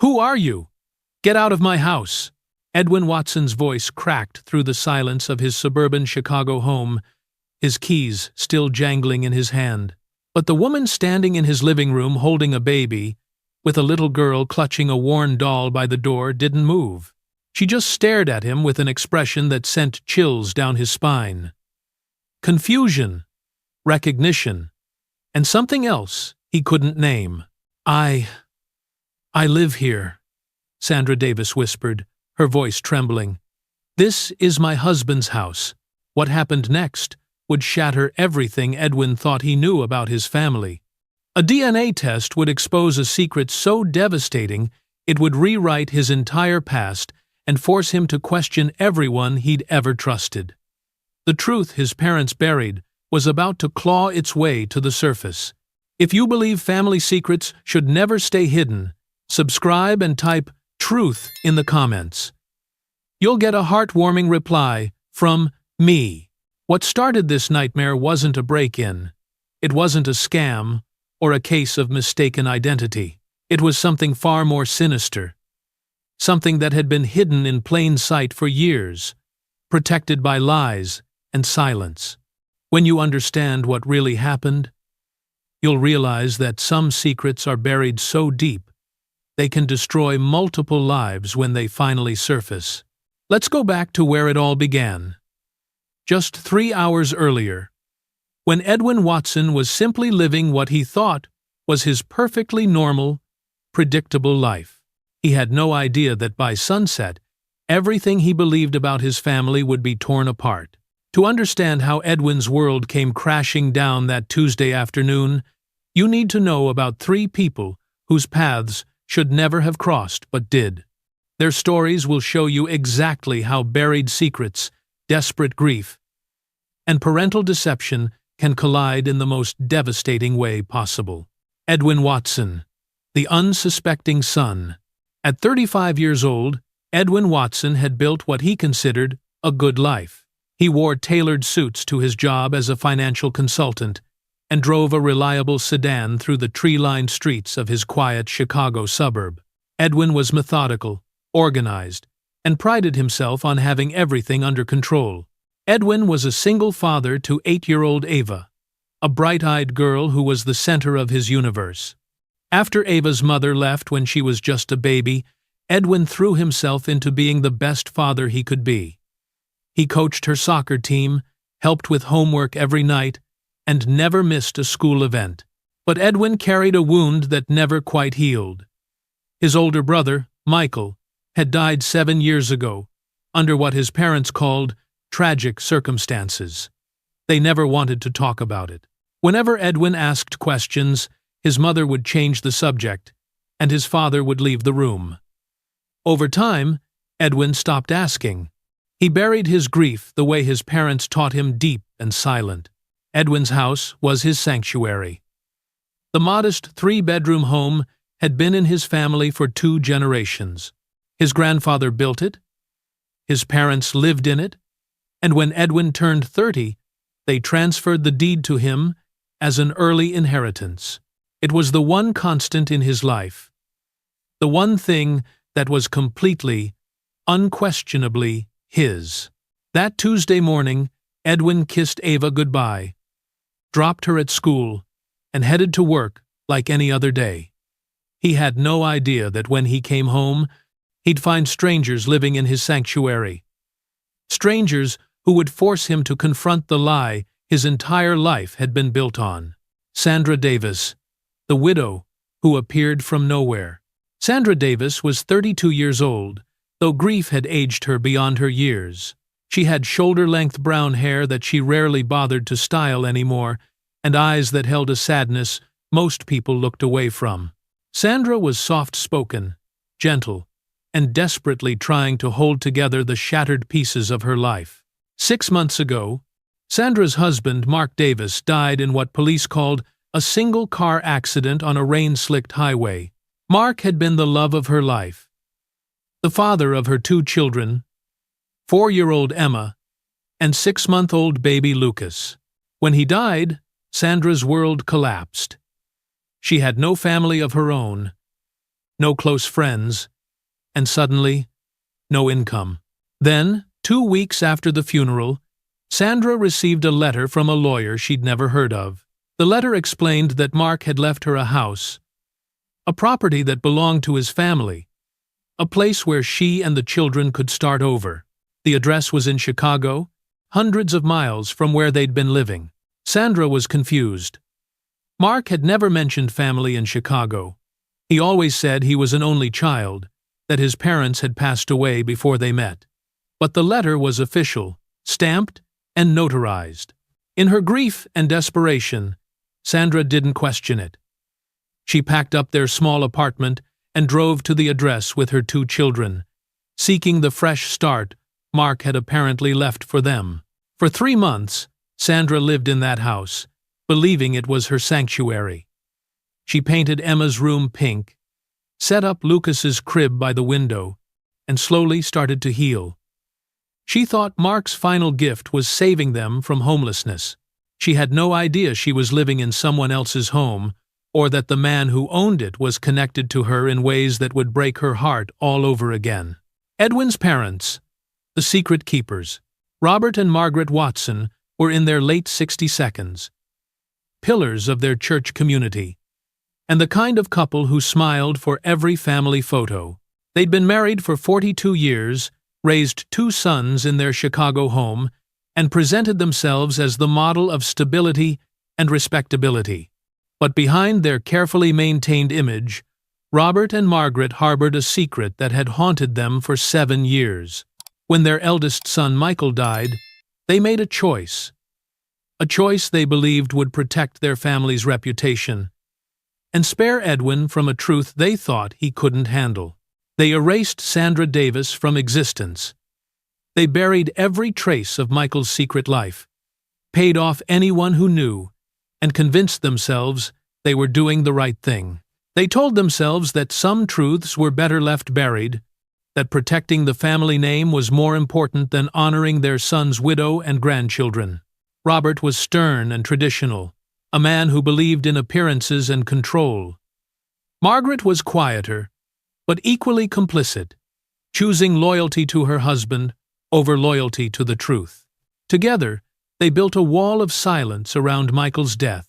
Who are you? Get out of my house! Edwin Watson's voice cracked through the silence of his suburban Chicago home, his keys still jangling in his hand. But the woman standing in his living room holding a baby, with a little girl clutching a worn doll by the door, didn't move. She just stared at him with an expression that sent chills down his spine. Confusion, recognition, and something else he couldn't name. I live here, Sandra Davis whispered, her voice trembling. This is my husband's house. What happened next would shatter everything Edwin thought he knew about his family. A DNA test would expose a secret so devastating it would rewrite his entire past and force him to question everyone he'd ever trusted. The truth his parents buried was about to claw its way to the surface. If you believe family secrets should never stay hidden, subscribe and type "truth" in the comments. You'll get a heartwarming reply from me. What started this nightmare wasn't a break-in. It wasn't a scam or a case of mistaken identity. It was something far more sinister. Something that had been hidden in plain sight for years, protected by lies and silence. When you understand what really happened, you'll realize that some secrets are buried so deep they can destroy multiple lives when they finally surface. Let's go back to where it all began. Just 3 hours earlier, when Edwin Watson was simply living what he thought was his perfectly normal, predictable life. He had no idea that by sunset, everything he believed about his family would be torn apart. To understand how Edwin's world came crashing down that Tuesday afternoon, you need to know about 3 people whose paths should never have crossed but did. Their stories will show you exactly how buried secrets, desperate grief, and parental deception can collide in the most devastating way possible. Edwin Watson, the unsuspecting son. At 35 years old, Edwin Watson had built what he considered a good life. He wore tailored suits to his job as a financial consultant and drove a reliable sedan through the tree-lined streets of his quiet Chicago suburb. Edwin was methodical, organized, and prided himself on having everything under control. Edwin was a single father to 8-year-old Ava, a bright-eyed girl who was the center of his universe. After Ava's mother left when she was just a baby, Edwin threw himself into being the best father he could be. He coached her soccer team, helped with homework every night, and never missed a school event. But Edwin carried a wound that never quite healed. His older brother, Michael, had died 7 years ago, under what his parents called tragic circumstances. They never wanted to talk about it. Whenever Edwin asked questions, his mother would change the subject, and his father would leave the room. Over time, Edwin stopped asking. He buried his grief the way his parents taught him, deep and silent. Edwin's house was his sanctuary. The modest 3-bedroom home had been in his family for 2 generations. His grandfather built it, his parents lived in it, and when Edwin turned 30, they transferred the deed to him as an early inheritance. It was the one constant in his life, the one thing that was completely, unquestionably his. That Tuesday morning, Edwin kissed Ava goodbye, dropped her at school, and headed to work like any other day. He had no idea that when he came home, he'd find strangers living in his sanctuary. Strangers who would force him to confront the lie his entire life had been built on. Sandra Davis, the widow who appeared from nowhere. Sandra Davis was 32 years old, though grief had aged her beyond her years. She had shoulder-length brown hair that she rarely bothered to style anymore, and eyes that held a sadness most people looked away from. Sandra was soft-spoken, gentle, and desperately trying to hold together the shattered pieces of her life. 6 months ago, Sandra's husband, Mark Davis, died in what police called a single-car accident on a rain-slicked highway. Mark had been the love of her life, the father of her 2 children, 4-year-old Emma, and 6-month-old baby Lucas. When he died, Sandra's world collapsed. She had no family of her own, no close friends, and suddenly, no income. Then, 2 weeks after the funeral, Sandra received a letter from a lawyer she'd never heard of. The letter explained that Mark had left her a house, a property that belonged to his family, a place where she and the children could start over. The address was in Chicago, hundreds of miles from where they'd been living. Sandra was confused. Mark had never mentioned family in Chicago. He always said he was an only child, that his parents had passed away before they met. But the letter was official, stamped, and notarized. In her grief and desperation, Sandra didn't question it. She packed up their small apartment and drove to the address with her 2 children, seeking the fresh start Mark had apparently left for them. For 3 months, Sandra lived in that house, believing it was her sanctuary. She painted Emma's room pink, set up Lucas's crib by the window, and slowly started to heal. She thought Mark's final gift was saving them from homelessness. She had no idea she was living in someone else's home, or that the man who owned it was connected to her in ways that would break her heart all over again. Edwin's parents, the secret keepers, Robert and Margaret Watson, were in their late 62s, pillars of their church community, and the kind of couple who smiled for every family photo. They'd been married for 42 years, raised 2 sons in their Chicago home, and presented themselves as the model of stability and respectability. But behind their carefully maintained image, Robert and Margaret harbored a secret that had haunted them for 7 years. When their eldest son Michael died, they made a choice they believed would protect their family's reputation and spare Edwin from a truth they thought he couldn't handle. They erased Sandra Davis from existence. They buried every trace of Michael's secret life, paid off anyone who knew, and convinced themselves they were doing the right thing. They told themselves that some truths were better left buried, that protecting the family name was more important than honoring their son's widow and grandchildren. Robert was stern and traditional, a man who believed in appearances and control. Margaret was quieter, but equally complicit, choosing loyalty to her husband over loyalty to the truth. Together, they built a wall of silence around Michael's death,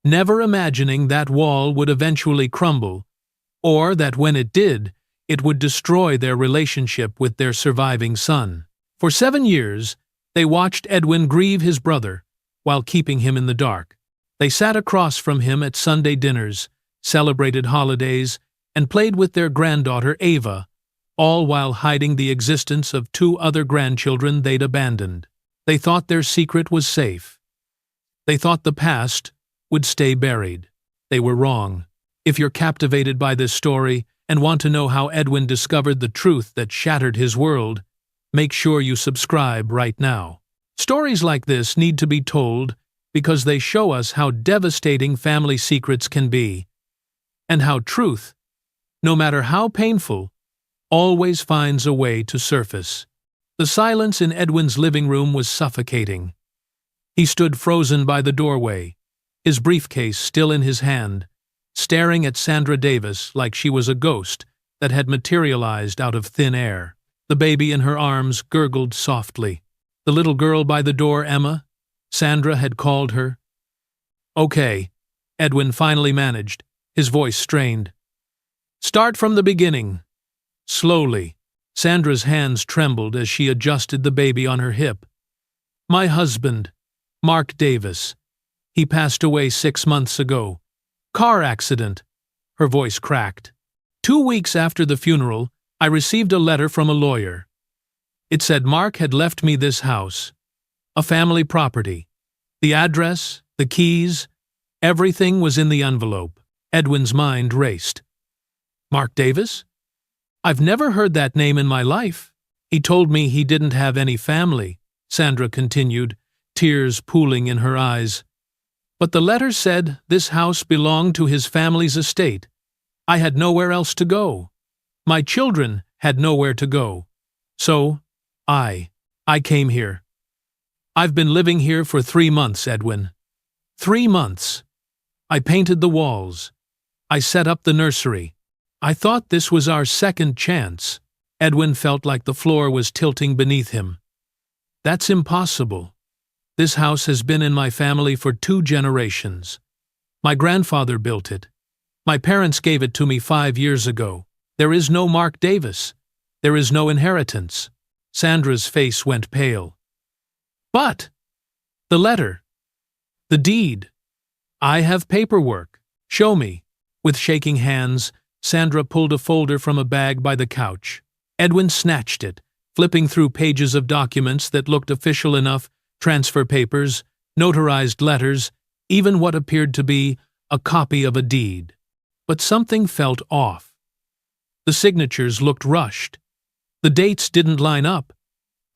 never imagining that wall would eventually crumble, or that when it did, it would destroy their relationship with their surviving son. For 7 years, they watched Edwin grieve his brother while keeping him in the dark. They sat across from him at Sunday dinners, celebrated holidays, and played with their granddaughter Ava, all while hiding the existence of 2 other grandchildren they'd abandoned. They thought their secret was safe. They thought the past would stay buried. They were wrong. If you're captivated by this story and want to know how Edwin discovered the truth that shattered his world, make sure you subscribe right now. Stories like this need to be told because they show us how devastating family secrets can be, and how truth, no matter how painful, always finds a way to surface. The silence in Edwin's living room was suffocating. He stood frozen by the doorway, his briefcase still in his hand, staring at Sandra Davis like she was a ghost that had materialized out of thin air. The baby in her arms gurgled softly. The little girl by the door, Emma, Sandra had called her. "Okay," Edwin finally managed, his voice strained. "Start from the beginning." Slowly, Sandra's hands trembled as she adjusted the baby on her hip. "My husband, Mark Davis. He passed away 6 months ago. Car accident." Her voice cracked. 2 weeks after the funeral, I received a letter from a lawyer. It said Mark had left me this house, a family property. The address, the keys, everything was in the envelope. Edwin's mind raced. Mark Davis? I've never heard that name in my life. He told me he didn't have any family, Sandra continued, tears pooling in her eyes. But the letter said this house belonged to his family's estate. I had nowhere else to go. My children had nowhere to go. So, I came here. I've been living here for 3 months, Edwin. 3 months. I painted the walls. I set up the nursery. I thought this was our second chance. Edwin felt like the floor was tilting beneath him. That's impossible. This house has been in my family for 2 generations. My grandfather built it. My parents gave it to me 5 years ago. There is no Mark Davis. There is no inheritance. Sandra's face went pale. But the letter, the deed. I have paperwork. Show me. With shaking hands, Sandra pulled a folder from a bag by the couch. Edwin snatched it, flipping through pages of documents that looked official enough, transfer papers, notarized letters, even what appeared to be a copy of a deed. But something felt off. The signatures looked rushed. The dates didn't line up.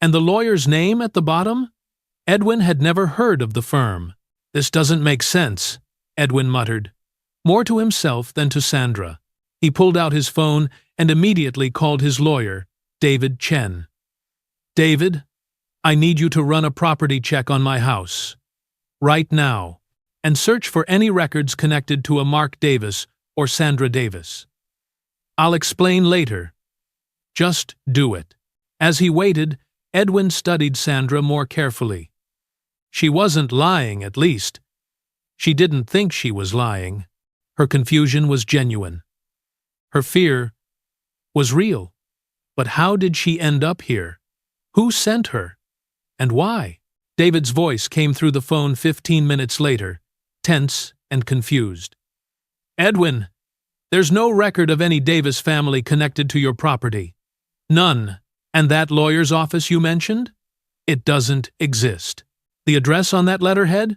And the lawyer's name at the bottom? Edwin had never heard of the firm. This doesn't make sense, Edwin muttered, more to himself than to Sandra. He pulled out his phone and immediately called his lawyer, David Chen. David, I need you to run a property check on my house. Right now. And search for any records connected to a Mark Davis or Sandra Davis. I'll explain later. Just do it. As he waited, Edwin studied Sandra more carefully. She wasn't lying, at least. She didn't think she was lying. Her confusion was genuine. Her fear was real. But how did she end up here? Who sent her? And why? David's voice came through the phone 15 minutes later, tense and confused. Edwin, there's no record of any Davis family connected to your property. None. And that lawyer's office you mentioned? It doesn't exist. The address on that letterhead?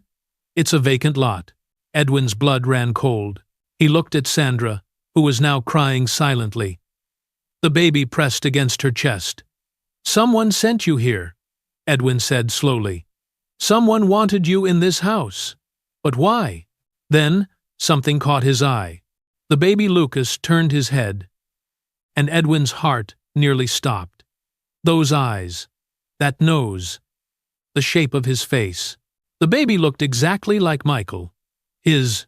It's a vacant lot. Edwin's blood ran cold. He looked at Sandra, who was now crying silently. The baby pressed against her chest. Someone sent you here, Edwin said slowly. Someone wanted you in this house. But why? Then something caught his eye. The baby Lucas turned his head, and Edwin's heart nearly stopped. Those eyes, that nose, the shape of his face. The baby looked exactly like Michael, his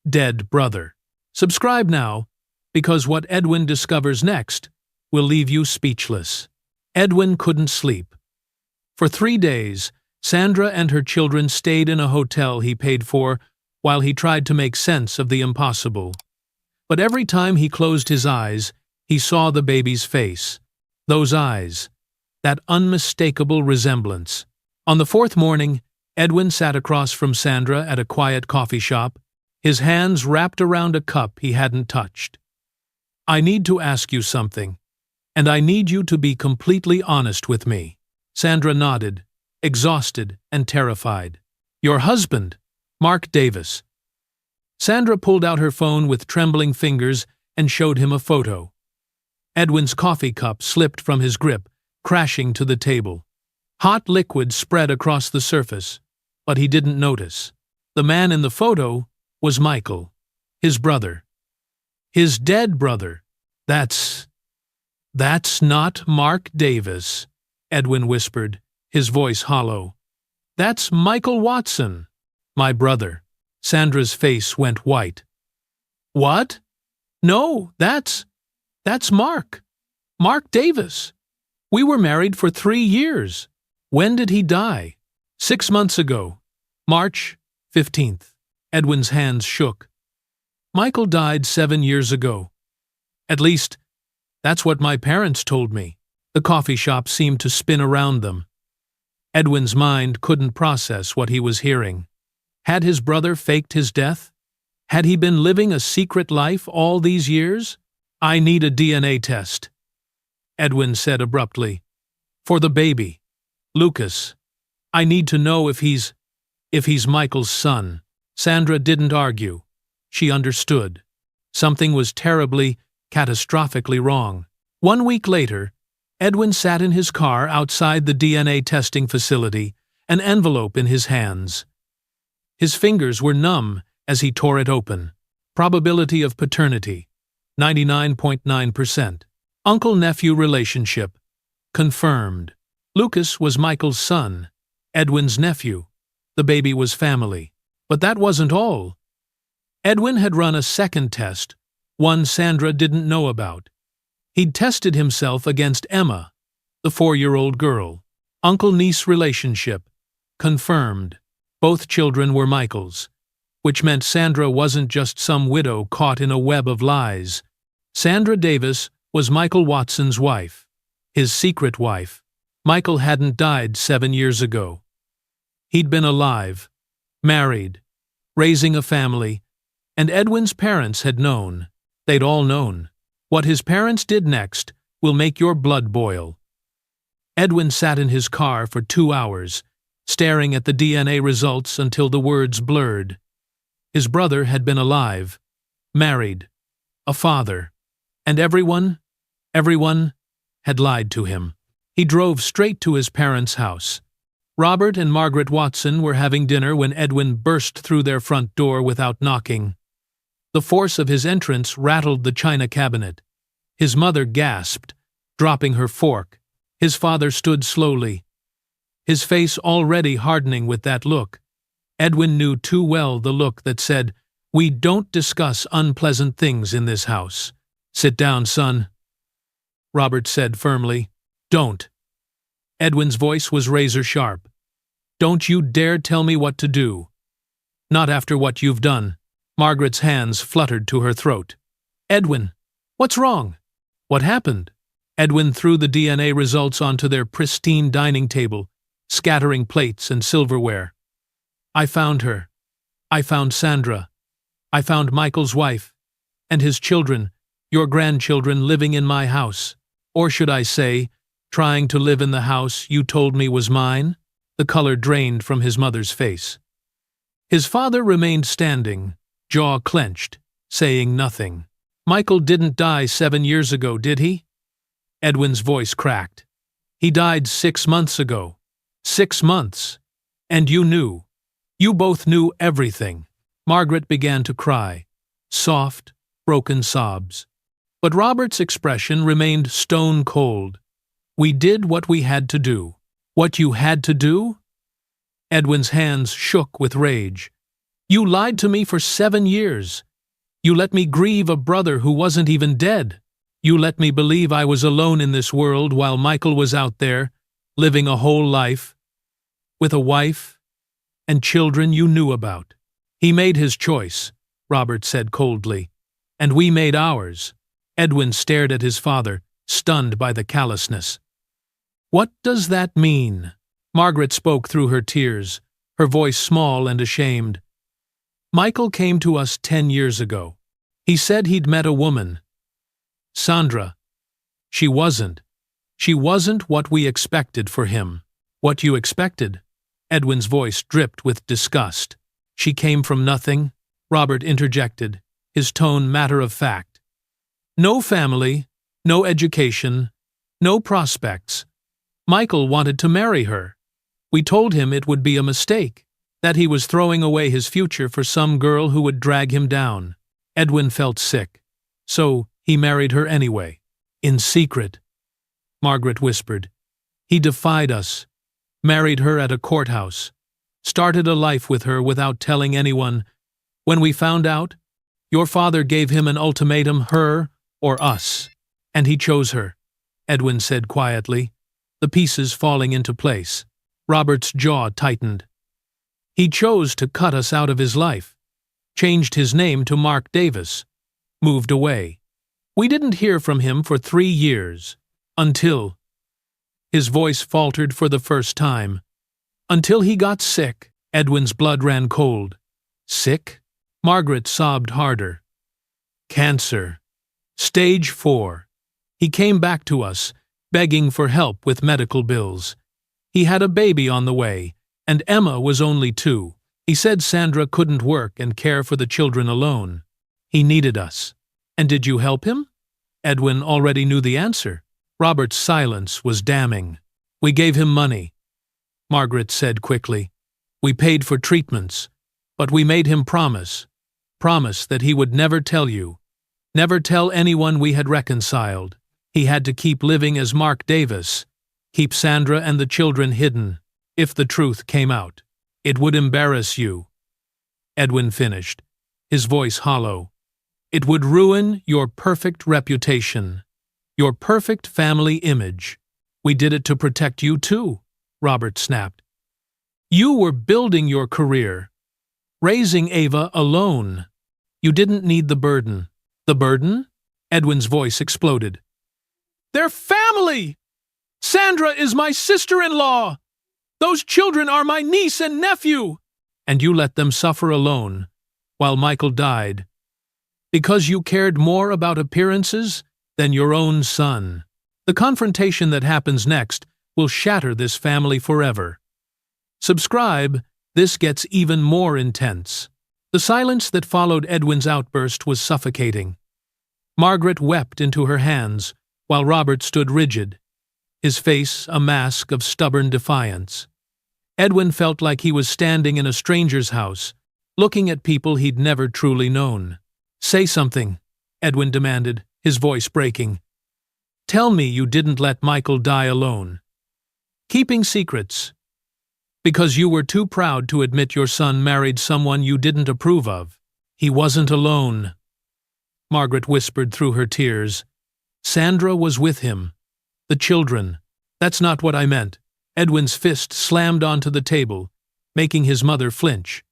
dead brother. Subscribe now, because what Edwin discovers next will leave you speechless. Edwin couldn't sleep. For 3 days, Sandra and her children stayed in a hotel he paid for while he tried to make sense of the impossible. But every time he closed his eyes, he saw the baby's face. Those eyes, that unmistakable resemblance. On the 4th morning, Edwin sat across from Sandra at a quiet coffee shop, his hands wrapped around a cup he hadn't touched. I need to ask you something, and I need you to be completely honest with me. Sandra nodded, exhausted and terrified. Your husband, Mark Davis. Sandra pulled out her phone with trembling fingers and showed him a photo. Edwin's coffee cup slipped from his grip, crashing to the table. Hot liquid spread across the surface, but he didn't notice. The man in the photo was Michael, his brother. His dead brother. That's not Mark Davis, Edwin whispered, his voice hollow. That's Michael Watson, my brother. Sandra's face went white. What? No, that's Mark. Mark Davis. We were married for 3 years. When did he die? 6 months ago. March 15th. Edwin's hands shook. Michael died 7 years ago. At least, that's what my parents told me. The coffee shop seemed to spin around them. Edwin's mind couldn't process what he was hearing. Had his brother faked his death? Had he been living a secret life all these years? I need a DNA test, Edwin said abruptly. For the baby. Lucas. I need to know if he's Michael's son. Sandra didn't argue. She understood. Something was terribly, catastrophically wrong. 1 week later, Edwin sat in his car outside the DNA testing facility, an envelope in his hands. His fingers were numb as he tore it open. Probability of paternity, 99.9%. Uncle-nephew relationship, confirmed. Lucas was Michael's son, Edwin's nephew. The baby was family. But that wasn't all. Edwin had run a second test, one Sandra didn't know about. He'd tested himself against Emma, the 4-year-old girl. Uncle-niece relationship. Confirmed. Both children were Michael's, which meant Sandra wasn't just some widow caught in a web of lies. Sandra Davis was Michael Watson's wife, his secret wife. Michael hadn't died 7 years ago. He'd been alive, married, raising a family, and Edwin's parents had known. They'd all known. What his parents did next will make your blood boil. Edwin sat in his car for 2 hours, staring at the DNA results until the words blurred. His brother had been alive, married, a father, and everyone had lied to him. He drove straight to his parents' house. Robert and Margaret Watson were having dinner when Edwin burst through their front door without knocking. The force of his entrance rattled the china cabinet. His mother gasped, dropping her fork. His father stood slowly, his face already hardening with that look. Edwin knew too well the look that said, "We don't discuss unpleasant things in this house. Sit down, son," Robert said firmly. "Don't." Edwin's voice was razor-sharp. "Don't you dare tell me what to do. Not after what you've done." Margaret's hands fluttered to her throat. "Edwin, what's wrong? What happened?" Edwin threw the DNA results onto their pristine dining table, scattering plates and silverware. "I found her. I found Sandra. I found Michael's wife, and his children, your grandchildren, living in my house. Or should I say, trying to live in the house you told me was mine?" The color drained from his mother's face. His father remained standing, jaw clenched, saying nothing. "Michael didn't die 7 years ago, did he?" Edwin's voice cracked. "He died 6 months ago. 6 months. And you knew. You both knew everything." Margaret began to cry, soft, broken sobs. But Robert's expression remained stone cold. "We did what we had to do." "What you had to do?" Edwin's hands shook with rage. "You lied to me for 7 years. You let me grieve a brother who wasn't even dead. You let me believe I was alone in this world while Michael was out there, living a whole life, with a wife and children you knew about." "He made his choice," Robert said coldly, "and we made ours." Edwin stared at his father, stunned by the callousness. "What does that mean?" Margaret spoke through her tears, her voice small and ashamed. "Michael came to us 10 years ago. He said he'd met a woman. Sandra. She wasn't. She wasn't what we expected for him." "What you expected?" Edwin's voice dripped with disgust. "She came from nothing," Robert interjected, his tone matter-of-fact. "No family, no education, no prospects. Michael wanted to marry her. We told him it would be a mistake, that he was throwing away his future for some girl who would drag him down." Edwin felt sick. "So he married her anyway. In secret," Margaret whispered. "He defied us, married her at a courthouse, started a life with her without telling anyone. When we found out, your father gave him an ultimatum, her or us. And he chose her," Edwin said quietly, the pieces falling into place. Robert's jaw tightened. "He chose to cut us out of his life, changed his name to Mark Davis, moved away. We didn't hear from him for 3 years, until—" His voice faltered for the first time. "Until he got sick." Edwin's blood ran cold. "Sick?" Margaret sobbed harder. "Cancer. Stage 4. He came back to us, begging for help with medical bills. He had a baby on the way, and Emma was only 2. He said Sandra couldn't work and care for the children alone. He needed us." "And did you help him?" Edwin already knew the answer. Robert's silence was damning. "We gave him money," Margaret said quickly. "We paid for treatments, but we made him promise that he would never tell you, never tell anyone we had reconciled. He had to keep living as Mark Davis, keep Sandra and the children hidden. If the truth came out, it would embarrass you." Edwin finished, his voice hollow. It would ruin your perfect reputation, your perfect family image. We did it to protect you too, Robert snapped. You were building your career, raising Ava alone. You didn't need the burden. The burden? Edwin's voice exploded. They're family! Sandra is my sister-in-law! Those children are my niece and nephew! And you let them suffer alone, while Michael died, because you cared more about appearances than your own son. The confrontation that happens next will shatter this family forever. Subscribe, this gets even more intense. The silence that followed Edwin's outburst was suffocating. Margaret wept into her hands, while Robert stood rigid, his face a mask of stubborn defiance. Edwin felt like he was standing in a stranger's house, looking at people he'd never truly known. Say something, Edwin demanded, his voice breaking. Tell me you didn't let Michael die alone. Keeping secrets. Because you were too proud to admit your son married someone you didn't approve of. He wasn't alone. Margaret whispered through her tears. Sandra was with him. The children. That's not what I meant. Edwin's fist slammed onto the table, making his mother flinch.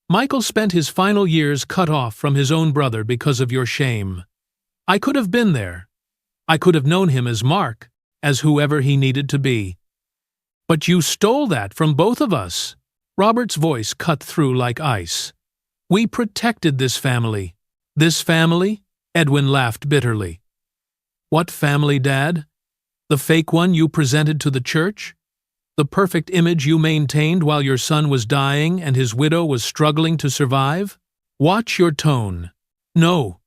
Michael spent his final years cut off from his own brother because of your shame. I could have been there. I could have known him as Mark, as whoever he needed to be. But you stole that from both of us. Robert's voice cut through like ice. We protected this family. This family? Edwin laughed bitterly. What family, Dad? The fake one you presented to the church? The perfect image you maintained while your son was dying and his widow was struggling to survive? Watch your tone. No.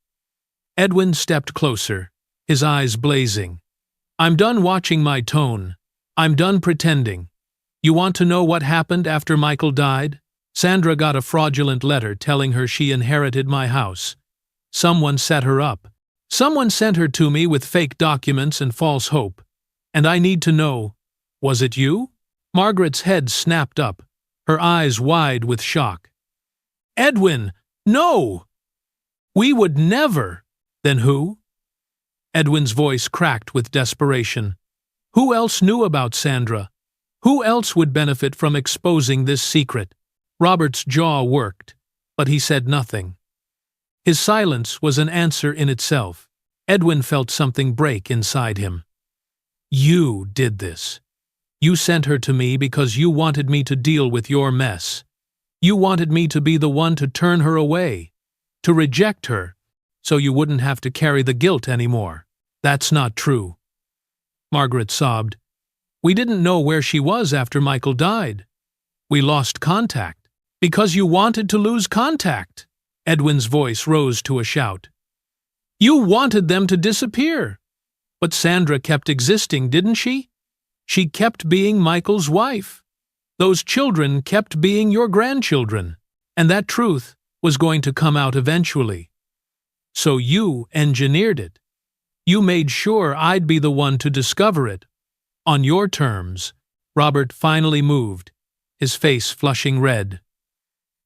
Edwin stepped closer, his eyes blazing. I'm done watching my tone. I'm done pretending. You want to know what happened after Michael died? Sandra got a fraudulent letter telling her she inherited my house. Someone set her up. Someone sent her to me with fake documents and false hope. And I need to know, was it you? Margaret's head snapped up, her eyes wide with shock. Edwin, no! We would never. Then who? Edwin's voice cracked with desperation. Who else knew about Sandra? Who else would benefit from exposing this secret? Robert's jaw worked, but he said nothing. His silence was an answer in itself. Edwin felt something break inside him. You did this. You sent her to me because you wanted me to deal with your mess. You wanted me to be the one to turn her away, to reject her, so you wouldn't have to carry the guilt anymore. That's not true. Margaret sobbed. We didn't know where she was after Michael died. We lost contact. Because you wanted to lose contact. Edwin's voice rose to a shout. You wanted them to disappear. But Sandra kept existing, didn't she? She kept being Michael's wife. Those children kept being your grandchildren. And that truth was going to come out eventually. So you engineered it. You made sure I'd be the one to discover it. On your terms. Robert finally moved, his face flushing red.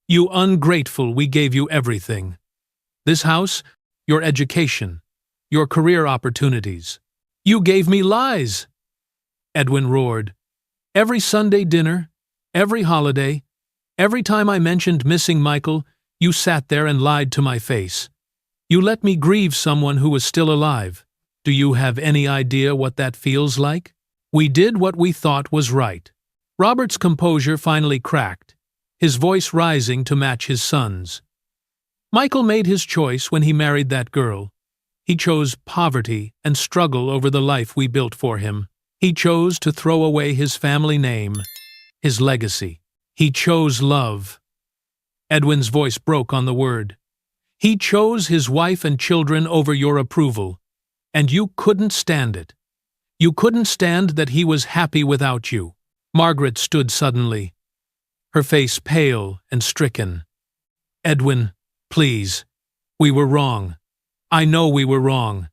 You ungrateful, we gave you everything. This house, your education, your career opportunities. You gave me lies. Edwin roared. Every Sunday dinner, every holiday, every time I mentioned missing Michael, you sat there and lied to my face. You let me grieve someone who was still alive. Do you have any idea what that feels like? We did what we thought was right. Robert's composure finally cracked, his voice rising to match his son's. Michael made his choice when he married that girl. He chose poverty and struggle over the life we built for him. He chose to throw away his family name, his legacy. He chose love. Edwin's voice broke on the word. He chose his wife and children over your approval, and you couldn't stand it. You couldn't stand that he was happy without you. Margaret stood suddenly, her face pale and stricken. Edwin, please. We were wrong. I know we were wrong.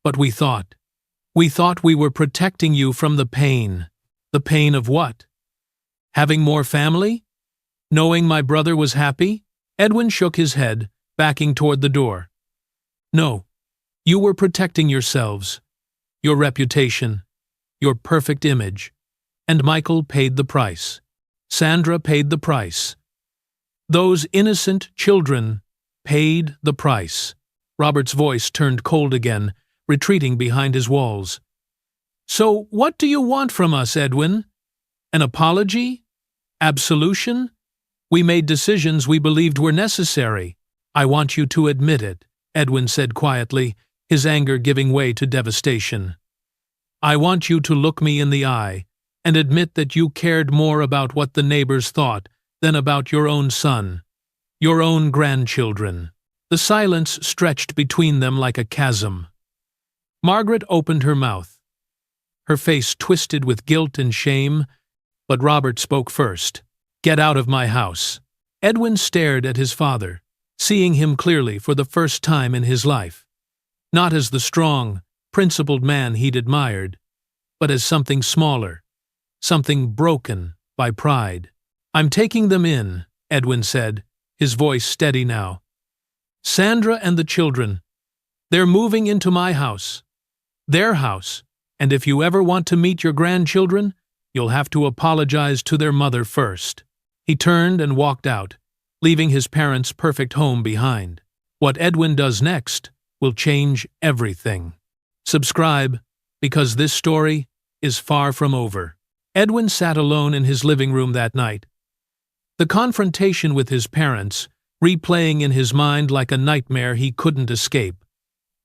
But we thought we were protecting you from the pain. The pain of what? Having more family? Knowing my brother was happy? Edwin shook his head, backing toward the door. No, you were protecting yourselves, your reputation, your perfect image. And Michael paid the price. Sandra paid the price. Those innocent children paid the price. Robert's voice turned cold again, retreating behind his walls. So what do you want from us, Edwin? An apology? Absolution? We made decisions we believed were necessary. I want you to admit it, Edwin said quietly, his anger giving way to devastation. I want you to look me in the eye and admit that you cared more about what the neighbors thought than about your own son, your own grandchildren. The silence stretched between them like a chasm. Margaret opened her mouth, her face twisted with guilt and shame, but Robert spoke first. Get out of my house. Edwin stared at his father, seeing him clearly for the first time in his life. Not as the strong, principled man he'd admired, but as something smaller, something broken by pride. I'm taking them in, Edwin said, his voice steady now. Sandra and the children. They're moving into my house. Their house. And if you ever want to meet your grandchildren, you'll have to apologize to their mother first. He turned and walked out, leaving his parents' perfect home behind. What Edwin does next will change everything. Subscribe, because this story is far from over. Edwin sat alone in his living room that night. The confrontation with his parents, replaying in his mind like a nightmare he couldn't escape.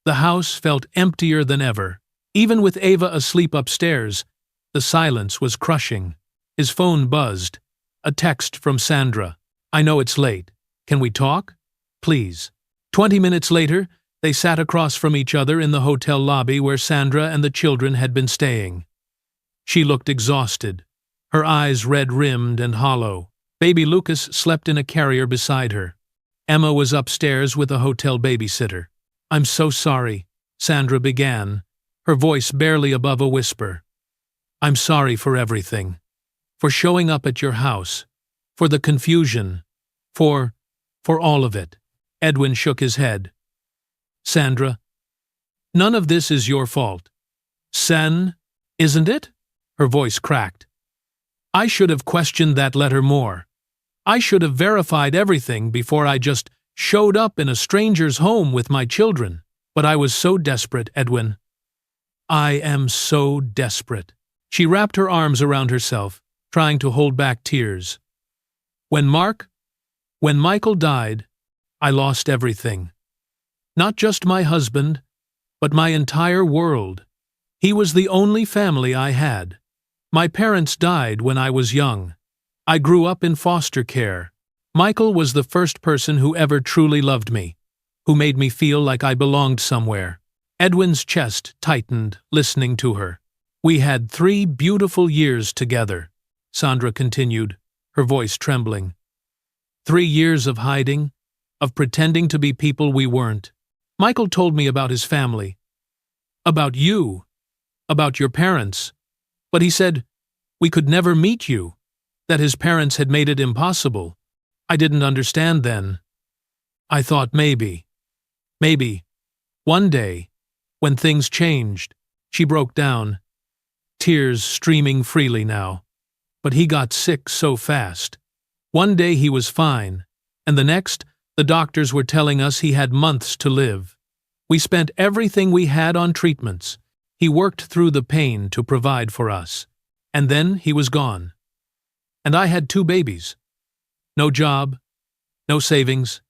The house felt emptier than ever. Even with Ava asleep upstairs, the silence was crushing. His phone buzzed. A text from Sandra. I know it's late. Can we talk? Please. 20 minutes later, they sat across from each other in the hotel lobby where Sandra and the children had been staying. She looked exhausted, her eyes red-rimmed and hollow. Baby Lucas slept in a carrier beside her. Emma was upstairs with a hotel babysitter. I'm so sorry, Sandra began, her voice barely above a whisper. I'm sorry for everything. For showing up at your house. For the confusion. For all of it. Edwin shook his head. Sandra, none of this is your fault. Isn't it? Her voice cracked. I should have questioned that letter more. I should have verified everything before I just showed up in a stranger's home with my children. But I was so desperate, Edwin. I am so desperate. She wrapped her arms around herself, trying to hold back tears. When Michael died, I lost everything. Not just my husband, but my entire world. He was the only family I had. My parents died when I was young. I grew up in foster care. Michael was the first person who ever truly loved me, who made me feel like I belonged somewhere. Edwin's chest tightened, listening to her. We had 3 beautiful years together, Sandra continued, her voice trembling. 3 years of hiding, of pretending to be people we weren't. Michael told me about his family, about you, about your parents, but he said we could never meet you, that his parents had made it impossible. I didn't understand then. I thought maybe, one day, when things changed. She broke down, tears streaming freely now. But he got sick so fast. One day he was fine, and the next, the doctors were telling us he had months to live. We spent everything we had on treatments. He worked through the pain to provide for us. And then he was gone. And I had 2 babies. No job, no savings,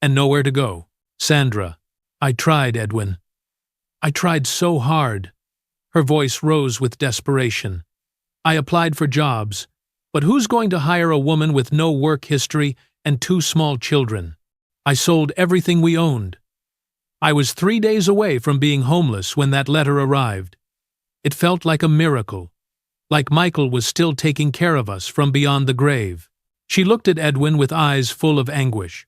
and nowhere to go. Sandra, I tried, Edwin. I tried so hard. Her voice rose with desperation. I applied for jobs, but who's going to hire a woman with no work history and 2 small children? I sold everything we owned. I was 3 days away from being homeless when that letter arrived. It felt like a miracle, like Michael was still taking care of us from beyond the grave. She looked at Edwin with eyes full of anguish.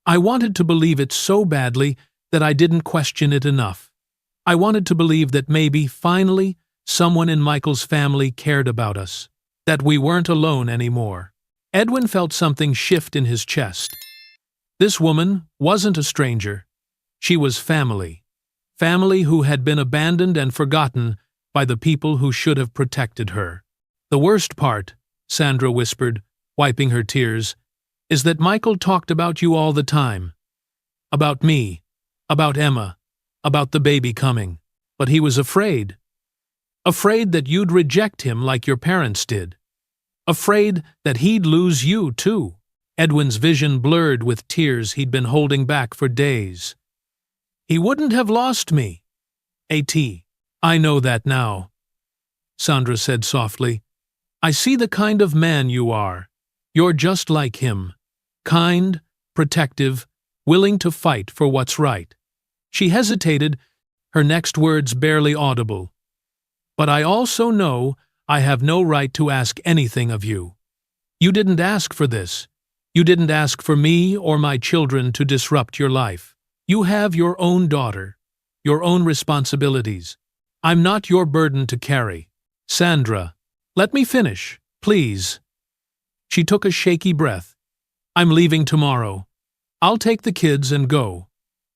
I wanted to believe it so badly that I didn't question it enough. I wanted to believe that maybe, finally, someone in Michael's family cared about us, that we weren't alone anymore. Edwin felt something shift in his chest. This woman wasn't a stranger. She was family. Family who had been abandoned and forgotten by the people who should have protected her. The worst part, Sandra whispered, wiping her tears, is that Michael talked about you all the time. About me, about Emma, about the baby coming. But he was afraid. Afraid that you'd reject him like your parents did. Afraid that he'd lose you, too. Edwin's vision blurred with tears he'd been holding back for days. He wouldn't have lost me. A.T. I know that now, Sandra said softly. I see the kind of man you are. You're just like him. Kind, protective, willing to fight for what's right. She hesitated, her next words barely audible. But I also know I have no right to ask anything of you. You didn't ask for this. You didn't ask for me or my children to disrupt your life. You have your own daughter, your own responsibilities. I'm not your burden to carry. Sandra, let me finish, please. She took a shaky breath. I'm leaving tomorrow. I'll take the kids and go.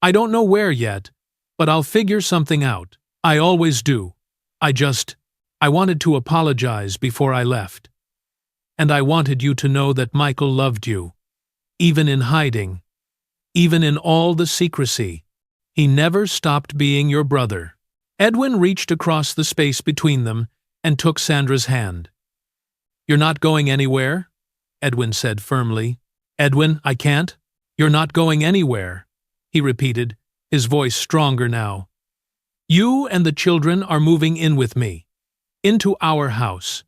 I don't know where yet, but I'll figure something out. I always do. I wanted to apologize before I left. And I wanted you to know that Michael loved you. Even in hiding. Even in all the secrecy. He never stopped being your brother. Edwin reached across the space between them and took Sandra's hand. You're not going anywhere, Edwin said firmly. Edwin, I can't. You're not going anywhere, he repeated, his voice stronger now. You and the children are moving in with me. Into our house.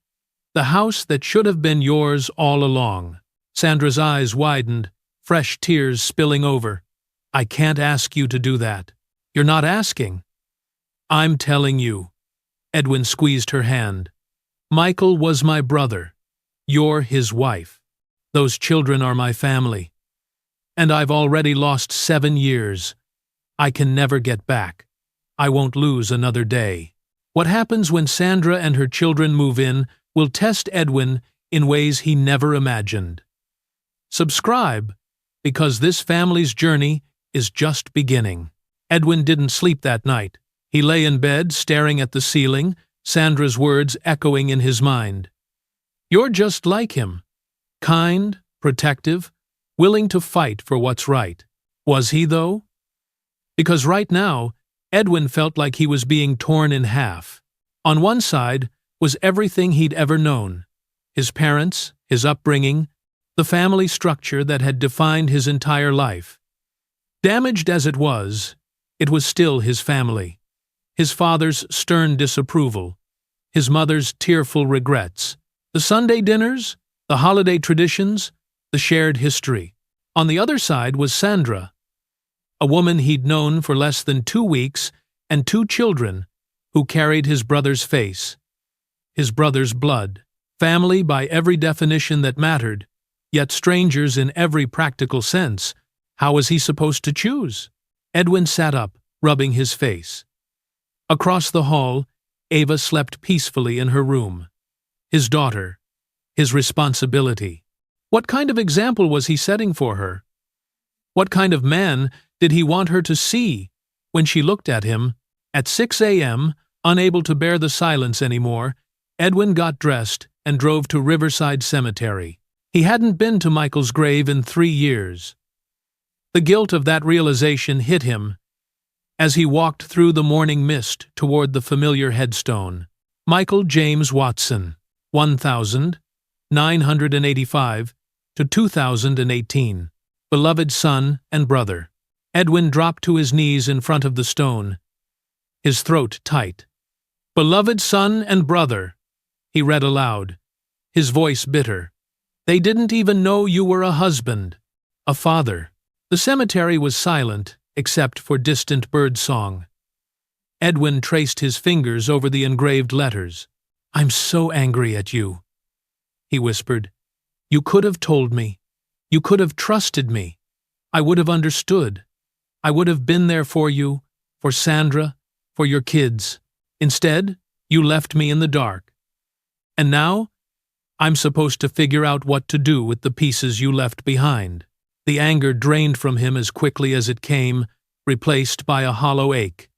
The house that should have been yours all along. Sandra's eyes widened, fresh tears spilling over. I can't ask you to do that. You're not asking. I'm telling you. Edwin squeezed her hand. Michael was my brother. You're his wife. Those children are my family. And I've already lost 7 years. I can never get back. I won't lose another day. What happens when Sandra and her children move in will test Edwin in ways he never imagined. Subscribe, because this family's journey is just beginning. Edwin didn't sleep that night. He lay in bed, staring at the ceiling, Sandra's words echoing in his mind. You're just like him. Kind, protective, willing to fight for what's right. Was he, though? Because right now, Edwin felt like he was being torn in half. On one side was everything he'd ever known. His parents, his upbringing, the family structure that had defined his entire life. Damaged as it was still his family. His father's stern disapproval, his mother's tearful regrets, the Sunday dinners, the holiday traditions, the shared history. On the other side was Sandra, a woman he'd known for less than 2 weeks and 2 children who carried his brother's face, his brother's blood, family by every definition that mattered, yet strangers in every practical sense. How was he supposed to choose? Edwin sat up, rubbing his face. Across the hall, Ava slept peacefully in her room. His daughter, his responsibility. What kind of example was he setting for her? What kind of man did he want her to see when she looked at him? At 6 a.m., unable to bear the silence anymore, Edwin got dressed and drove to Riverside Cemetery. He hadn't been to Michael's grave in 3 years. The guilt of that realization hit him as he walked through the morning mist toward the familiar headstone. Michael James Watson, 1985 to 2018. Beloved son and brother. Edwin dropped to his knees in front of the stone, his throat tight. Beloved son and brother, he read aloud, his voice bitter. They didn't even know you were a husband, a father. The cemetery was silent, except for distant bird song. Edwin traced his fingers over the engraved letters. I'm so angry at you, he whispered. You could have told me. You could have trusted me. I would have understood. I would have been there for you, for Sandra, for your kids. Instead, you left me in the dark. And now, I'm supposed to figure out what to do with the pieces you left behind. The anger drained from him as quickly as it came, replaced by a hollow ache.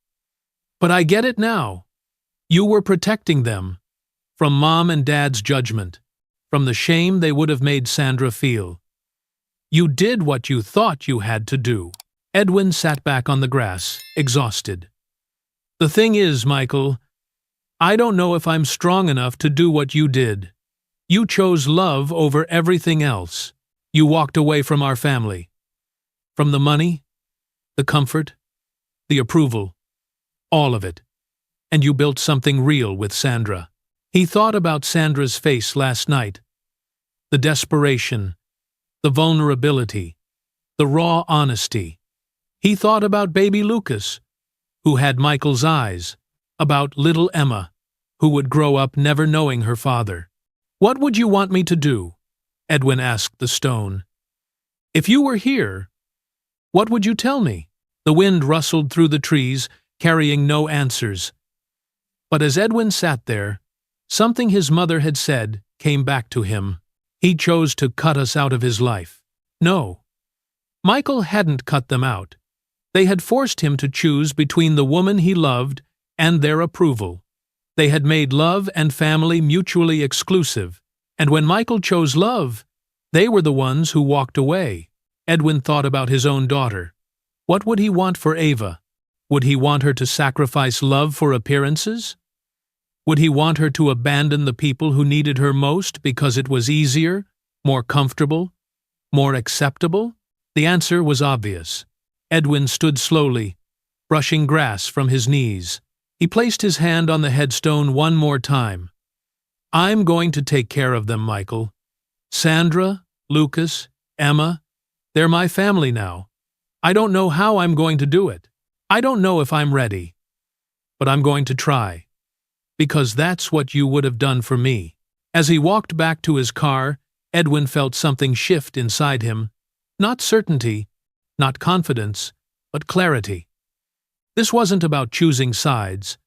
But I get it now. You were protecting them. From Mom and Dad's judgment. From the shame they would have made Sandra feel. You did what you thought you had to do. Edwin sat back on the grass, exhausted. The thing is, Michael, I don't know if I'm strong enough to do what you did. You chose love over everything else. You walked away from our family. From the money, the comfort, the approval, all of it. And you built something real with Sandra. He thought about Sandra's face last night. The desperation, the vulnerability, the raw honesty. He thought about baby Lucas, who had Michael's eyes, about little Emma, who would grow up never knowing her father. What would you want me to do? Edwin asked the stone. If you were here, what would you tell me? The wind rustled through the trees, carrying no answers. But as Edwin sat there, something his mother had said came back to him. He chose to cut us out of his life. No. Michael hadn't cut them out. They had forced him to choose between the woman he loved and their approval. They had made love and family mutually exclusive, and when Michael chose love, they were the ones who walked away. Edwin thought about his own daughter. What would he want for Ava? Would he want her to sacrifice love for appearances? Would he want her to abandon the people who needed her most because it was easier, more comfortable, more acceptable? The answer was obvious. Edwin stood slowly, brushing grass from his knees. He placed his hand on the headstone one more time. I'm going to take care of them, Michael. Sandra, Lucas, Emma, they're my family now. I don't know how I'm going to do it. I don't know if I'm ready. But I'm going to try. Because that's what you would have done for me. As he walked back to his car, Edwin felt something shift inside him. Not certainty, not confidence, but clarity. This wasn't about choosing sides.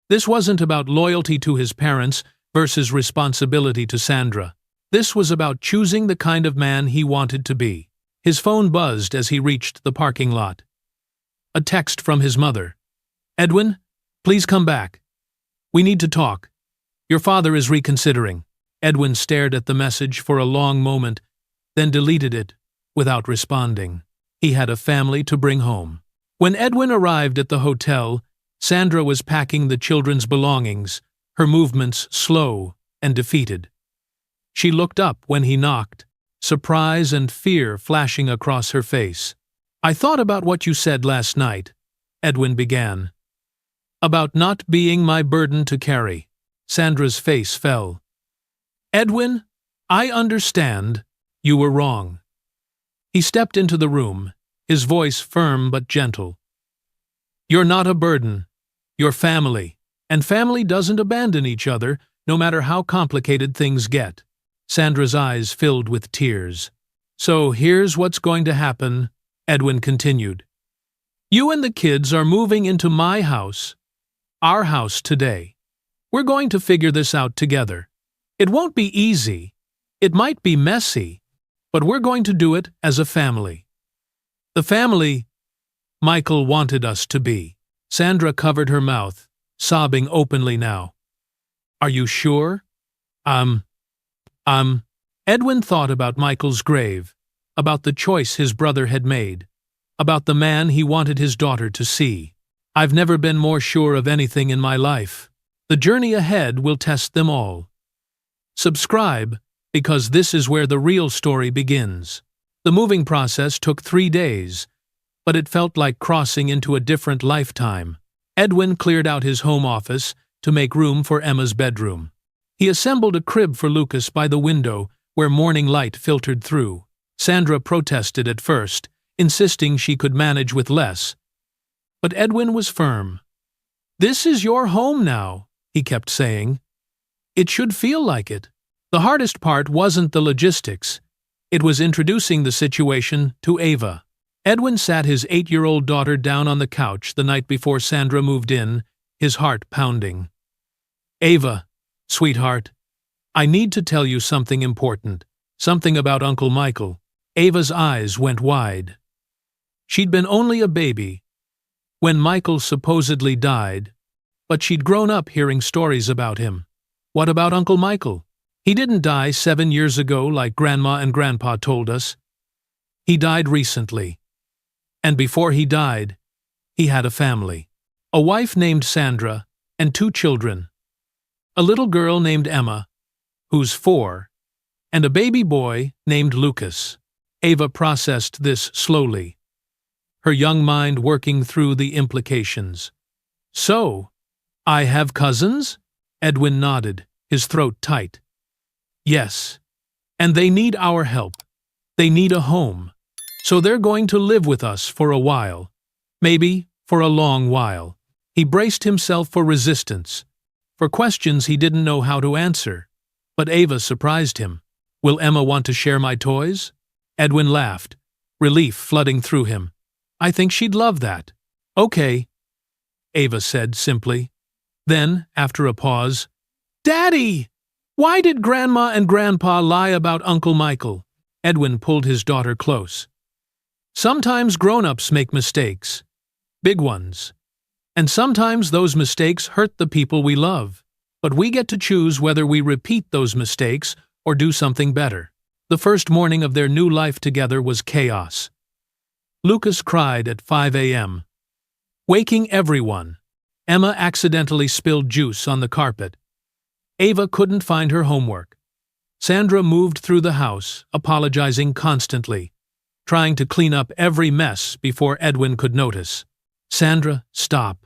This wasn't about loyalty to his parents versus responsibility to Sandra. This was about choosing the kind of man he wanted to be. His phone buzzed as he reached the parking lot. A text from his mother. Edwin, please come back. We need to talk. Your father is reconsidering. Edwin stared at the message for a long moment, then deleted it without responding. He had a family to bring home. When Edwin arrived at the hotel, Sandra was packing the children's belongings, her movements slow and defeated. She looked up when he knocked, surprise and fear flashing across her face. I thought about what you said last night, Edwin began. About not being my burden to carry. Sandra's face fell. Edwin, I understand. You were wrong. He stepped into the room, his voice firm but gentle. You're not a burden. You're family. And family doesn't abandon each other, no matter how complicated things get. Sandra's eyes filled with tears. So here's what's going to happen, Edwin continued. You and the kids are moving into my house. Our house today. We're going to figure this out together. It won't be easy. It might be messy. But we're going to do it as a family. The family Michael wanted us to be. Sandra covered her mouth, sobbing openly now. Are you sure? Edwin thought about Michael's grave, about the choice his brother had made, about the man he wanted his daughter to see. I've never been more sure of anything in my life. The journey ahead will test them all. Subscribe, because this is where the real story begins. The moving process took 3 days, but it felt like crossing into a different lifetime. Edwin cleared out his home office to make room for Emma's bedroom. He assembled a crib for Lucas by the window where morning light filtered through. Sandra protested at first, insisting she could manage with less. But Edwin was firm. This is your home now, he kept saying. It should feel like it. The hardest part wasn't the logistics. It was introducing the situation to Ava. Edwin sat his 8-year-old daughter down on the couch the night before Sandra moved in, his heart pounding. Ava, sweetheart, I need to tell you something important, something about Uncle Michael. Ava's eyes went wide. She'd been only a baby, when Michael supposedly died, but she'd grown up hearing stories about him. What about Uncle Michael? He didn't die 7 years ago like Grandma and Grandpa told us. He died recently. And before he died, he had a family. A wife named Sandra and 2 children. A little girl named Emma, who's 4, and a baby boy named Lucas. Ava processed this slowly, her young mind working through the implications. So, I have cousins? Edwin nodded, his throat tight. Yes, and they need our help. They need a home. So they're going to live with us for a while. Maybe for a long while. He braced himself for resistance, for questions he didn't know how to answer. But Ava surprised him. Will Emma want to share my toys? Edwin laughed, relief flooding through him. I think she'd love that. Okay, Ava said simply. Then, after a pause, Daddy! Why did Grandma and Grandpa lie about Uncle Michael? Edwin pulled his daughter close. Sometimes grown-ups make mistakes. Big ones. And sometimes those mistakes hurt the people we love. But we get to choose whether we repeat those mistakes or do something better. The first morning of their new life together was chaos. Lucas cried at 5 a.m., waking everyone. Emma accidentally spilled juice on the carpet. Ava couldn't find her homework. Sandra moved through the house, apologizing constantly, trying to clean up every mess before Edwin could notice. Sandra, stop,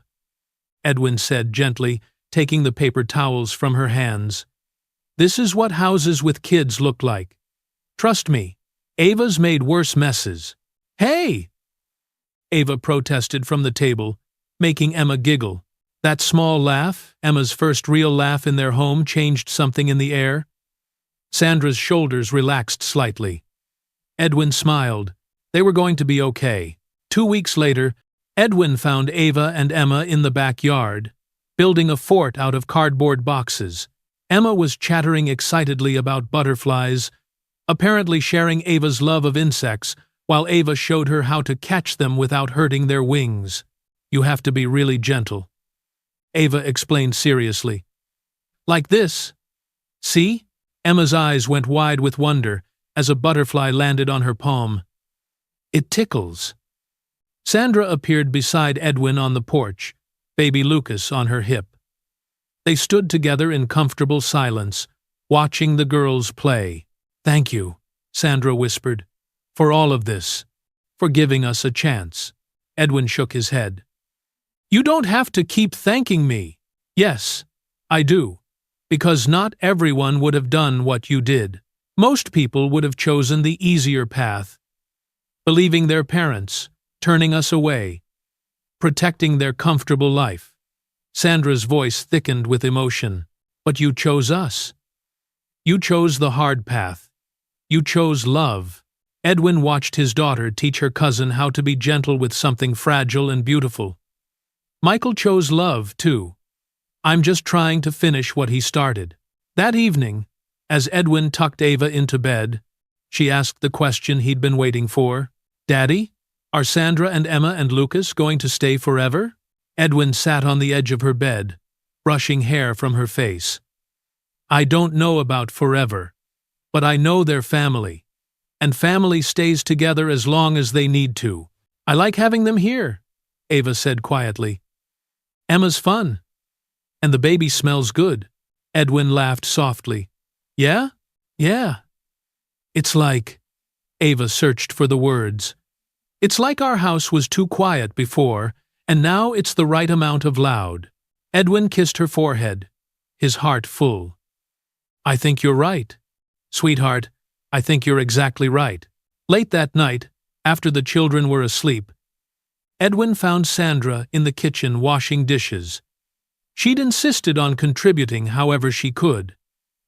Edwin said gently, taking the paper towels from her hands. This is what houses with kids look like. Trust me, Ava's made worse messes. Hey! Ava protested from the table, making Emma giggle. That small laugh, Emma's first real laugh in their home, changed something in the air. Sandra's shoulders relaxed slightly. Edwin smiled. They were going to be okay. 2 weeks later, Edwin found Ava and Emma in the backyard, building a fort out of cardboard boxes. Emma was chattering excitedly about butterflies, apparently sharing Ava's love of insects, while Ava showed her how to catch them without hurting their wings. You have to be really gentle, Ava explained seriously. Like this. See? Emma's eyes went wide with wonder as a butterfly landed on her palm. It tickles. Sandra appeared beside Edwin on the porch, baby Lucas on her hip. They stood together in comfortable silence, watching the girls play. Thank you, Sandra whispered, for all of this, for giving us a chance. Edwin shook his head. You don't have to keep thanking me. Yes, I do, because not everyone would have done what you did. Most people would have chosen the easier path, believing their parents, turning us away, protecting their comfortable life. Sandra's voice thickened with emotion. But you chose us. You chose the hard path. You chose love. Edwin watched his daughter teach her cousin how to be gentle with something fragile and beautiful. Michael chose love, too. I'm just trying to finish what he started. That evening, as Edwin tucked Ava into bed, she asked the question he'd been waiting for. Daddy, are Sandra and Emma and Lucas going to stay forever? Edwin sat on the edge of her bed, brushing hair from her face. I don't know about forever, but I know they're family, and family stays together as long as they need to. I like having them here, Ava said quietly. Emma's fun, and the baby smells good. Edwin laughed softly. Yeah? Yeah. It's like, Ava searched for the words. It's like our house was too quiet before, and now it's the right amount of loud. Edwin kissed her forehead, his heart full. I think you're right. Sweetheart, I think you're exactly right. Late that night, after the children were asleep, Edwin found Sandra in the kitchen washing dishes. She'd insisted on contributing however she could,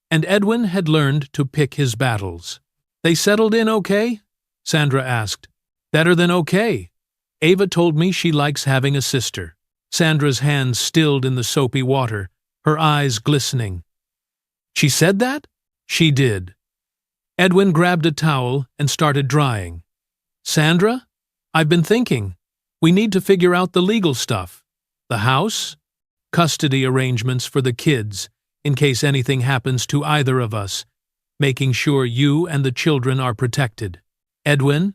and Edwin had learned to pick his battles. They settled in okay? Sandra asked. Better than okay. Ava told me she likes having a sister. Sandra's hands stilled in the soapy water, her eyes glistening. She said that? She did. Edwin grabbed a towel and started drying. Sandra, I've been thinking. We need to figure out the legal stuff. The house, custody arrangements for the kids, in case anything happens to either of us, making sure you and the children are protected. Edwin,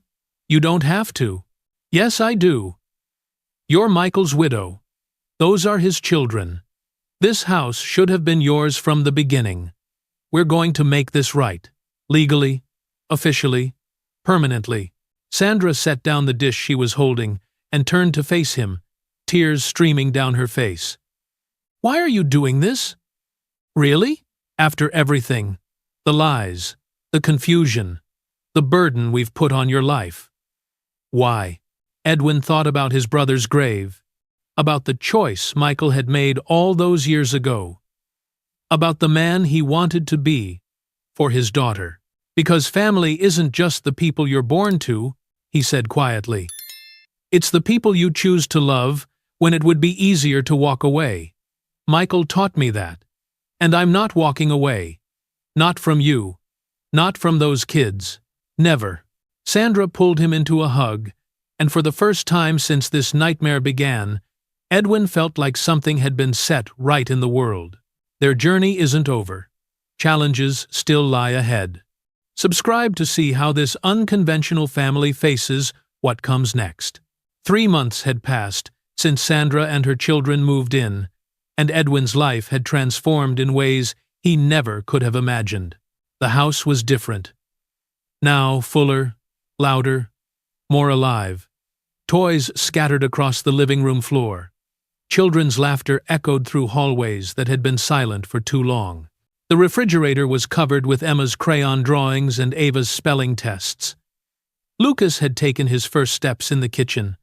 you don't have to. Yes, I do. You're Michael's widow. Those are his children. This house should have been yours from the beginning. We're going to make this right. Legally, officially, permanently. Sandra set down the dish she was holding and turned to face him, tears streaming down her face. Why are you doing this? Really? After everything, the lies, the confusion, the burden we've put on your life. Why? Edwin thought about his brother's grave, about the choice Michael had made all those years ago, about the man he wanted to be for his daughter. Because family isn't just the people you're born to, he said quietly. It's the people you choose to love when it would be easier to walk away. Michael taught me that. And I'm not walking away. Not from you. Not from those kids. Never. Sandra pulled him into a hug, and for the first time since this nightmare began, Edwin felt like something had been set right in the world. Their journey isn't over. Challenges still lie ahead. Subscribe to see how this unconventional family faces what comes next. 3 months had passed since Sandra and her children moved in, and Edwin's life had transformed in ways he never could have imagined. The house was different. Now fuller, louder, more alive. Toys scattered across the living room floor. Children's laughter echoed through hallways that had been silent for too long. The refrigerator was covered with Emma's crayon drawings and Ava's spelling tests. Lucas had taken his first steps in the kitchen,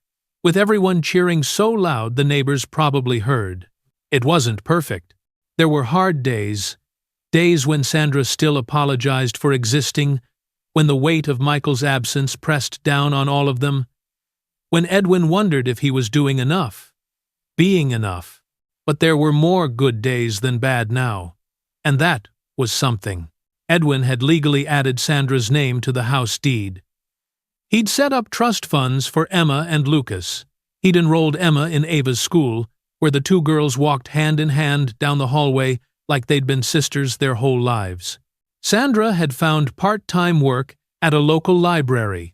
with everyone cheering so loud the neighbors probably heard. It wasn't perfect. There were hard days, days when Sandra still apologized for existing, when the weight of Michael's absence pressed down on all of them, when Edwin wondered if he was doing enough, being enough. But there were more good days than bad now, and that was something. Edwin had legally added Sandra's name to the house deed. He'd set up trust funds for Emma and Lucas. He'd enrolled Emma in Ava's school, where the two girls walked hand in hand down the hallway like they'd been sisters their whole lives. Sandra had found part-time work at a local library,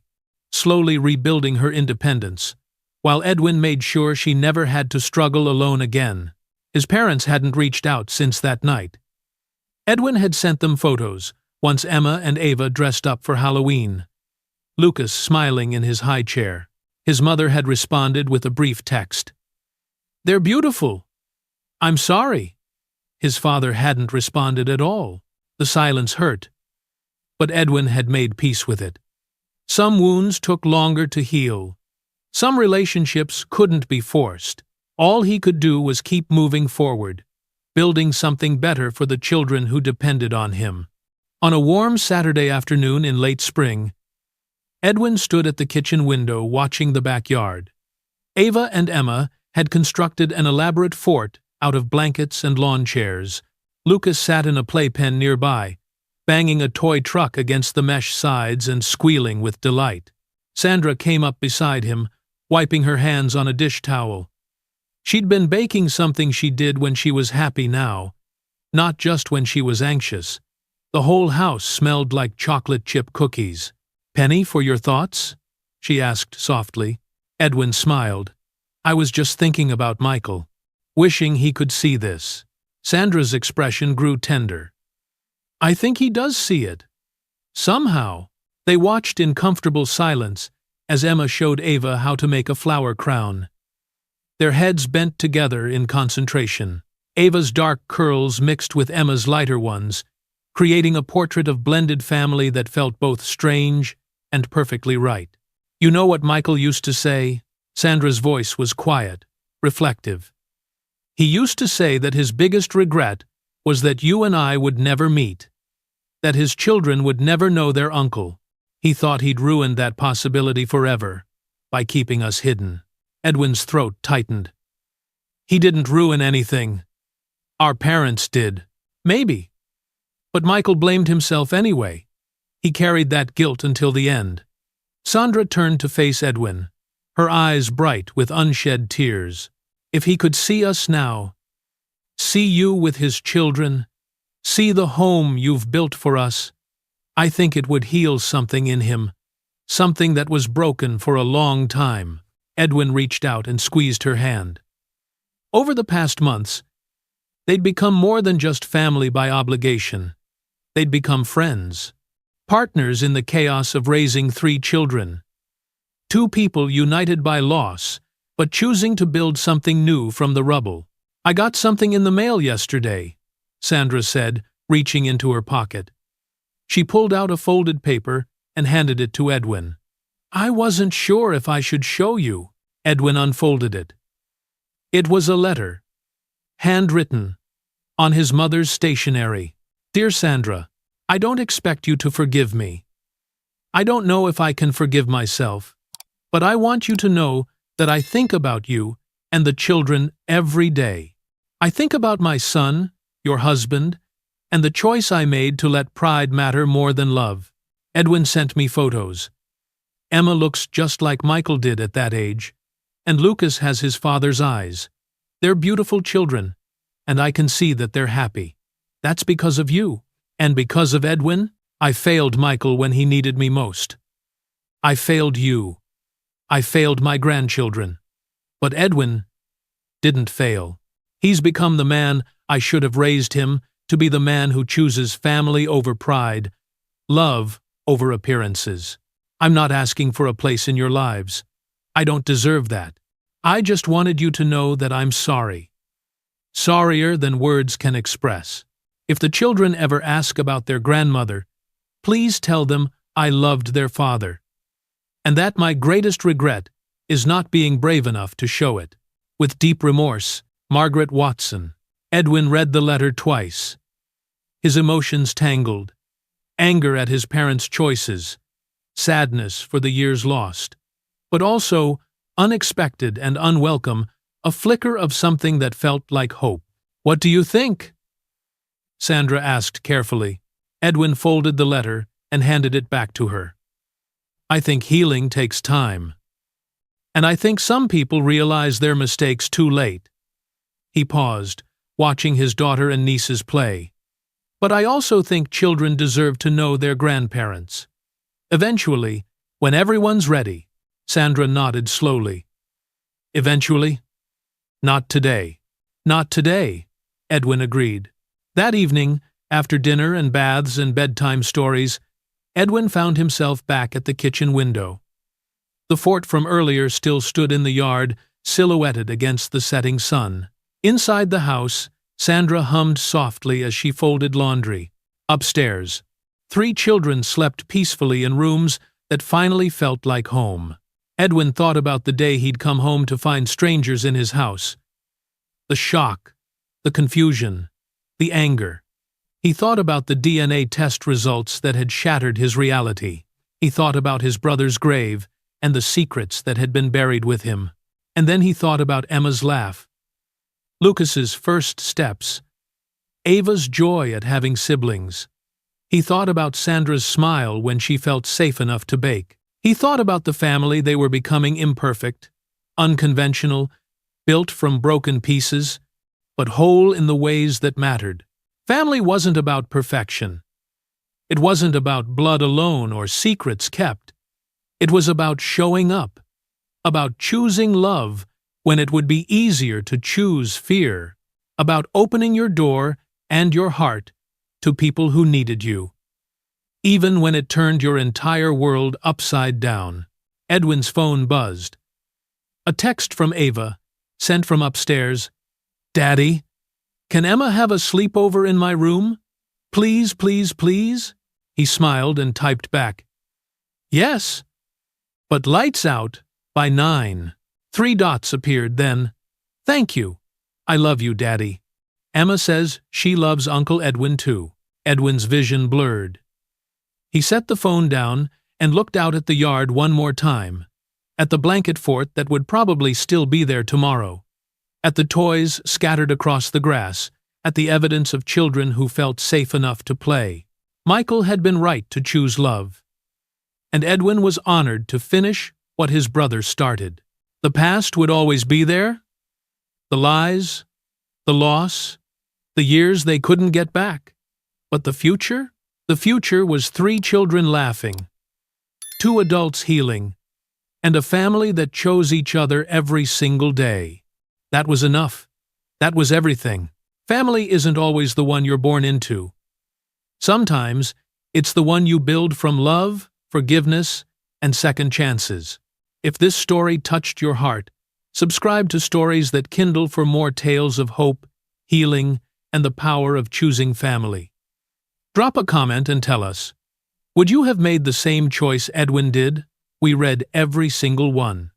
slowly rebuilding her independence, while Edwin made sure she never had to struggle alone again. His parents hadn't reached out since that night. Edwin had sent them photos, once Emma and Ava dressed up for Halloween. Lucas smiling in his high chair. His mother had responded with a brief text. "They're beautiful. I'm sorry." His father hadn't responded at all. The silence hurt. But Edwin had made peace with it. Some wounds took longer to heal. Some relationships couldn't be forced. All he could do was keep moving forward, building something better for the children who depended on him. On a warm Saturday afternoon in late spring, Edwin stood at the kitchen window watching the backyard. Ava and Emma had constructed an elaborate fort out of blankets and lawn chairs. Lucas sat in a playpen nearby, banging a toy truck against the mesh sides and squealing with delight. Sandra came up beside him, wiping her hands on a dish towel. She'd been baking something she did when she was happy now, not just when she was anxious. The whole house smelled like chocolate chip cookies. "Penny, for your thoughts?" she asked softly. Edwin smiled. "I was just thinking about Michael, wishing he could see this." Sandra's expression grew tender. "I think he does see it. Somehow." They watched in comfortable silence as Emma showed Ava how to make a flower crown. Their heads bent together in concentration. Ava's dark curls mixed with Emma's lighter ones, creating a portrait of blended family that felt both strange and perfectly right. "You know what Michael used to say?" Sandra's voice was quiet, reflective. "He used to say that his biggest regret was that you and I would never meet, that his children would never know their uncle. He thought he'd ruined that possibility forever by keeping us hidden." Edwin's throat tightened. "He didn't ruin anything. Our parents did. Maybe. But Michael blamed himself anyway. He carried that guilt until the end." Sandra turned to face Edwin. her eyes bright with unshed tears. If he could see us now, see you with his children, see the home you've built for us, I think it would heal something in him, something that was broken for a long time. Edwin reached out and squeezed her hand. Over the past months, they'd become more than just family by obligation. They'd become friends, partners in the chaos of raising 3 children. 2 people united by loss, but choosing to build something new from the rubble. "I got something in the mail yesterday," Sandra said, reaching into her pocket. She pulled out a folded paper and handed it to Edwin. "I wasn't sure if I should show you." Edwin unfolded it. It was a letter, handwritten, on his mother's stationery. "Dear Sandra, I don't expect you to forgive me. I don't know if I can forgive myself, but I want you to know that I think about you and the children every day. I think about my son, your husband, and the choice I made to let pride matter more than love." Edwin sent me photos. Emma looks just like Michael did at that age, and Lucas has his father's eyes. They're beautiful children, and I can see that they're happy. That's because of you. And because of Edwin, I failed Michael when he needed me most. I failed you. I failed my grandchildren. But Edwin didn't fail. He's become the man I should have raised him to be, the man who chooses family over pride, love over appearances. I'm not asking for a place in your lives. I don't deserve that. I just wanted you to know that I'm sorry. Sorrier than words can express. If the children ever ask about their grandmother, please tell them I loved their father, and that my greatest regret is not being brave enough to show it. With deep remorse, Margaret Watson. Edwin read the letter twice. His emotions tangled. Anger at his parents' choices, sadness for the years lost, but also, unexpected and unwelcome, a flicker of something that felt like hope. "What do you think?" Sandra asked carefully. Edwin folded the letter and handed it back to her. "I think healing takes time. And I think some people realize their mistakes too late." He paused, watching his daughter and nieces play. "But I also think children deserve to know their grandparents. Eventually, when everyone's ready." Sandra nodded slowly. "Eventually? Not today." "Not today," Edwin agreed. That evening, after dinner and baths and bedtime stories, Edwin found himself back at the kitchen window. The fort from earlier still stood in the yard, silhouetted against the setting sun. Inside the house, Sandra hummed softly as she folded laundry. Upstairs, 3 children slept peacefully in rooms that finally felt like home. Edwin thought about the day he'd come home to find strangers in his house. The shock, the confusion, the anger. He thought about the DNA test results that had shattered his reality. He thought about his brother's grave and the secrets that had been buried with him. And then he thought about Emma's laugh, Lucas's first steps, Ava's joy at having siblings. He thought about Sandra's smile when she felt safe enough to bake. He thought about the family they were becoming, imperfect, unconventional, built from broken pieces, but whole in the ways that mattered. Family wasn't about perfection. It wasn't about blood alone or secrets kept. It was about showing up, about choosing love when it would be easier to choose fear, about opening your door and your heart to people who needed you, even when it turned your entire world upside down. Edwin's phone buzzed. A text from Ava, sent from upstairs. "Daddy, can Emma have a sleepover in my room? Please, please, please?" He smiled and typed back, "Yes, but lights out by 9. 3 dots appeared then. "Thank you. I love you, Daddy. Emma says she loves Uncle Edwin too." Edwin's vision blurred. He set the phone down and looked out at the yard one more time, at the blanket fort that would probably still be there tomorrow, at the toys scattered across the grass, at the evidence of children who felt safe enough to play. Michael had been right to choose love, and Edwin was honored to finish what his brother started. The past would always be there. The lies, the loss, the years they couldn't get back. But the future? The future was 3 children laughing, 2 adults healing, and a family that chose each other every single day. That was enough. That was everything. Family isn't always the one you're born into. Sometimes, it's the one you build from love, forgiveness, and second chances. If this story touched your heart, subscribe to Stories That Kindle for more tales of hope, healing, and the power of choosing family. Drop a comment and tell us, would you have made the same choice Edwin did? We read every single one.